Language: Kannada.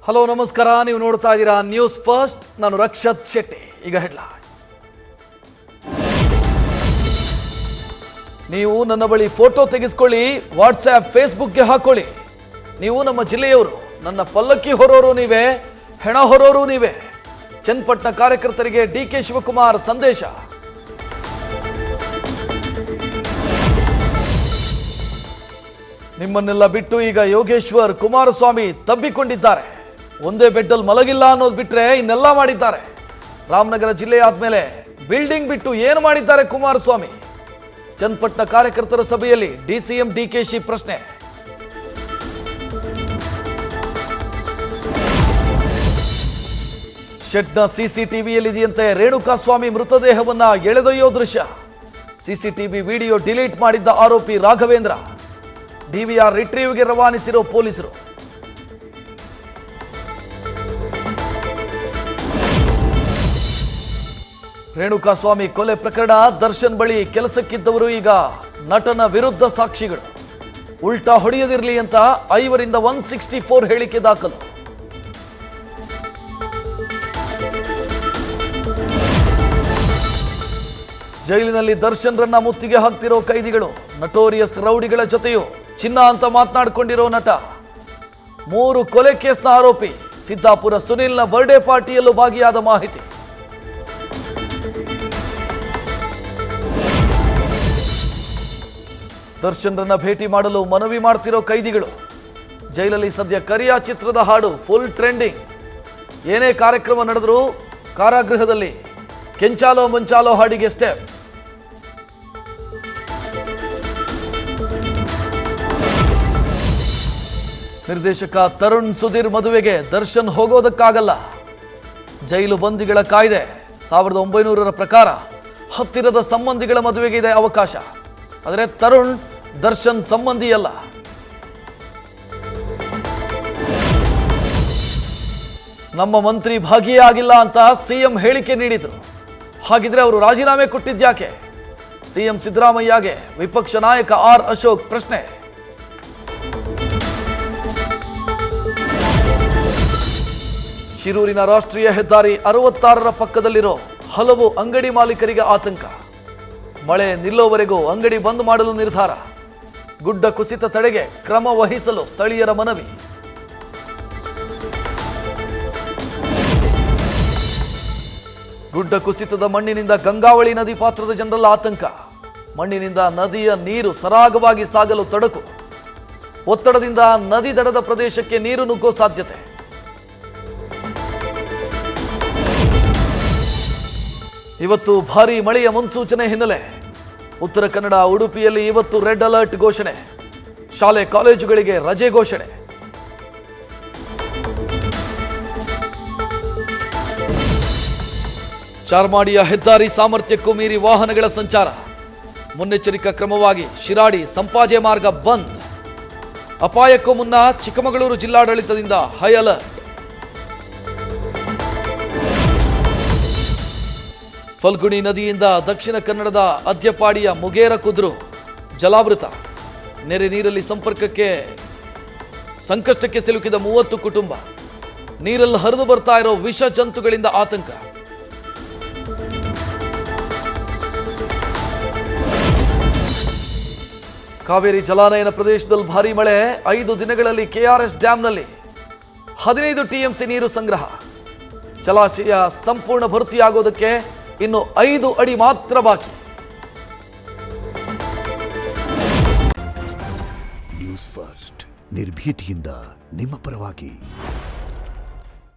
ಹಲೋ ನಮಸ್ಕಾರ, ನೀವು ನೋಡ್ತಾ ಇದ್ದೀರಾ ನ್ಯೂಸ್ ಫಸ್ಟ್. ನಾನು ರಕ್ಷತ್ ಶೆಟ್ಟಿ. ಈಗ ಹೆಡ್ಲೈನ್ಸ್. ನೀವು ನನ್ನ ಬಳಿ ಫೋಟೋ ತೆಗೆಸ್ಕೊಳ್ಳಿ, ವಾಟ್ಸ್ಆ್ಯಪ್ ಫೇಸ್ಬುಕ್ಗೆ ಹಾಕೊಳ್ಳಿ. ನೀವು ನಮ್ಮ ಜಿಲ್ಲೆಯವರು, ನನ್ನ ಪಲ್ಲಕ್ಕಿ ಹೊರೋರು ನೀವೇ, ಹೆಣ ಹೊರೋರು ನೀವೇ. ಚನ್ನಪಟ್ಟಣ ಕಾರ್ಯಕರ್ತರಿಗೆ ಡಿಕೆ ಶಿವಕುಮಾರ್ ಸಂದೇಶ. ನಿಮ್ಮನ್ನೆಲ್ಲ ಬಿಟ್ಟು ಈಗ ಯೋಗೇಶ್ವರ್ ಕುಮಾರಸ್ವಾಮಿ ತಬ್ಬಿಕೊಂಡಿದ್ದಾರೆ. ಒಂದೇ ಬೆಡ್ಡಲ್ಲಿ ಮಲಗಿಲ್ಲ ಅನ್ನೋದು ಬಿಟ್ರೆ ಇನ್ನೆಲ್ಲ ಮಾಡಿದ್ದಾರೆ. ರಾಮನಗರ ಜಿಲ್ಲೆ ಆದ್ಮೇಲೆ ಬಿಲ್ಡಿಂಗ್ ಬಿಟ್ಟು ಏನು ಮಾಡಿದ್ದಾರೆ ಕುಮಾರಸ್ವಾಮಿ? ಚನ್ನಪಟ್ಟಣ ಕಾರ್ಯಕರ್ತರ ಸಭೆಯಲ್ಲಿ ಡಿಸಿಎಂ ಡಿಕೆಶಿ ಪ್ರಶ್ನೆ. ಶೆಡ್ನ ಸಿಸಿಟಿವಿಯಲ್ಲಿದೆಯಂತೆ ರೇಣುಕಾಸ್ವಾಮಿ ಮೃತದೇಹವನ್ನ ಎಳೆದೊಯ್ಯೋ ದೃಶ್ಯ. ಸಿಸಿಟಿವಿ ವಿಡಿಯೋ ಡಿಲೀಟ್ ಮಾಡಿದ್ದ ಆರೋಪಿ ರಾಘವೇಂದ್ರ. ಡಿವಿಆರ್ ರಿಟ್ರೀವ್ಗೆ ರವಾನಿಸಿರೋ ಪೊಲೀಸರು. ರೇಣುಕಾಸ್ವಾಮಿ ಕೊಲೆ ಪ್ರಕರಣ, ದರ್ಶನ್ ಬಳಿ ಕೆಲಸಕ್ಕಿದ್ದವರು ಈಗ ನಟನ ವಿರುದ್ಧ ಸಾಕ್ಷಿಗಳು. ಉಲ್ಟಾ ಹೊಡೆಯದಿರಲಿ ಅಂತ 5ರಿಂದ 164 ಹೇಳಿಕೆ ದಾಖಲು. ಜೈಲಿನಲ್ಲಿ ದರ್ಶನ್ರನ್ನ ಮುತ್ತಿಗೆ ಹಾಕ್ತಿರೋ ಕೈದಿಗಳು. ನಟೋರಿಯಸ್ ರೌಡಿಗಳ ಜೊತೆಯೂ ಚಿನ್ನ ಅಂತ ಮಾತನಾಡಿಕೊಂಡಿರೋ ನಟ. 3 ಕೊಲೆ ಕೇಸ್ನ ಆರೋಪಿ. ಸಿದ್ದಾಪುರ ಸುನಿಲ್ನ ಬರ್ಡೇ ಪಾರ್ಟಿಯಲ್ಲೂ ಭಾಗಿಯಾದ ಮಾಹಿತಿ. ದರ್ಶನ್ರನ್ನ ಭೇಟಿ ಮಾಡಲು ಮನವಿ ಮಾಡ್ತಿರೋ ಕೈದಿಗಳು. ಜೈಲಲ್ಲಿ ಸದ್ಯ ಕರಿಯಾ ಚಿತ್ರದ ಹಾಡು ಫುಲ್ ಟ್ರೆಂಡಿಂಗ್. ಏನೇ ಕಾರ್ಯಕ್ರಮ ನಡೆದರೂ ಕಾರಾಗೃಹದಲ್ಲಿ ಕೆಂಚಾಲೋ ಮುಂಚಾಲೋ ಹಾಡಿಗೆ ಸ್ಟೆಪ್ಸ್. ನಿರ್ದೇಶಕ ತರುಣ್ ಸುಧೀರ್ ಮದುವೆಗೆ ದರ್ಶನ್ ಹೋಗೋದಕ್ಕಾಗಲ್ಲ. ಜೈಲು ಬಂದಿಗಳ ಕಾಯ್ದೆ 1900ರ ಪ್ರಕಾರ ಹತ್ತಿರದ ಸಂಬಂಧಿಗಳ ಮದುವೆಗೆ ಇದೆ ಅವಕಾಶ. ಆದರೆ ತರುಣ್ ದರ್ಶನ್ ಸಂಬಂಧಿಯಲ್ಲ. ನಮ್ಮ ಮಂತ್ರಿ ಭಾಗಿಯಾಗಿಲ್ಲ ಅಂತ ಸಿಎಂ ಹೇಳಿಕೆ ನೀಡಿದ್ರು. ಹಾಗಿದ್ರೆ ಅವರು ರಾಜೀನಾಮೆ ಕೊಟ್ಟಿದ್ಯಾಕೆ? ಸಿಎಂ ಸಿದ್ದರಾಮಯ್ಯಗೆ ವಿಪಕ್ಷ ನಾಯಕ ಆರ್ ಅಶೋಕ್ ಪ್ರಶ್ನೆ. ಶಿರೂರಿನ ರಾಷ್ಟ್ರೀಯ ಹೆದ್ದಾರಿ 66ರ ಪಕ್ಕದಲ್ಲಿರೋ ಹಲವು ಅಂಗಡಿ ಮಾಲೀಕರಿಗೆ ಆತಂಕ. ಮಳೆ ನಿಲ್ಲೋವರೆಗೂ ಅಂಗಡಿ ಬಂದ್ ಮಾಡಲು ನಿರ್ಧಾರ. ಗುಡ್ಡ ಕುಸಿತ ತಡೆಗೆ ಕ್ರಮ ವಹಿಸಲು ಸ್ಥಳೀಯರ ಮನವಿ. ಗುಡ್ಡ ಕುಸಿತದ ಮಣ್ಣಿನಿಂದ ಗಂಗಾವಳಿ ನದಿ ಪಾತ್ರದ ಜನರಲ್ಲ ಆತಂಕ. ಮಣ್ಣಿನಿಂದ ನದಿಯ ನೀರು ಸರಾಗವಾಗಿ ಸಾಗಲು ತಡಕು. ಒತ್ತಡದಿಂದ ನದಿ ದಡದ ಪ್ರದೇಶಕ್ಕೆ ನೀರು ನುಗ್ಗೋ ಸಾಧ್ಯತೆ. ಇವತ್ತು ಭಾರೀ ಮಳೆಯ ಮುನ್ಸೂಚನೆ ಹಿನ್ನೆಲೆ ಉತ್ತರ ಕನ್ನಡ, ಉಡುಪಿಯಲ್ಲಿ ಇವತ್ತು ರೆಡ್ ಅಲರ್ಟ್ ಘೋಷಣೆ. ಶಾಲೆ ಕಾಲೇಜುಗಳಿಗೆ ರಜೆ ಘೋಷಣೆ. ಚಾರ್ಮಾಡಿಯ ಹೆದ್ದಾರಿ ಸಾಮರ್ಥ್ಯಕ್ಕೂ ಮೀರಿ ವಾಹನಗಳ ಸಂಚಾರ. ಮುನ್ನೆಚ್ಚರಿಕಾ ಕ್ರಮವಾಗಿ ಶಿರಾಡಿ ಸಂಪಾಜೆ ಮಾರ್ಗ ಬಂದ್. ಅಪಾಯಕ್ಕೂ ಮುನ್ನ ಚಿಕ್ಕಮಗಳೂರು ಜಿಲ್ಲಾಡಳಿತದಿಂದ ಹೈ ಅಲರ್ಟ್. ಫಲ್ಗುಣಿ ನದಿಯಿಂದ ದಕ್ಷಿಣ ಕನ್ನಡದ ಅದ್ಯಪಾಡಿಯ ಮುಗೇರ ಕುದ್ರು ಜಲಾವೃತ. ನೆರೆ ನೀರಲ್ಲಿ ಸಂಕಷ್ಟಕ್ಕೆ ಸಿಲುಕಿದ 30 ಕುಟುಂಬ. ನೀರಲ್ಲಿ ಹರಿದು ಬರ್ತಾ ಇರೋ ವಿಷ ಜಂತುಗಳಿಂದ ಆತಂಕ. ಕಾವೇರಿ ಜಲಾನಯನ ಪ್ರದೇಶದಲ್ಲಿ ಭಾರೀ ಮಳೆ. 5 ದಿನಗಳಲ್ಲಿ ಕೆಆರ್ಎಸ್ ಡ್ಯಾಂನಲ್ಲಿ 15 ಟಿಎಂಸಿ ನೀರು ಸಂಗ್ರಹ. ಜಲಾಶಯ ಸಂಪೂರ್ಣ ಭರ್ತಿಯಾಗೋದಕ್ಕೆ ಇನ್ನು 5 ಅಡಿ ಮಾತ್ರ ಬಾಕಿ. ನ್ಯೂಸ್ ಫಸ್ಟ್, ನಿರ್ಭೀತಿಯಿಂದ ನಿಮ್ಮ ಪರವಾಗಿ.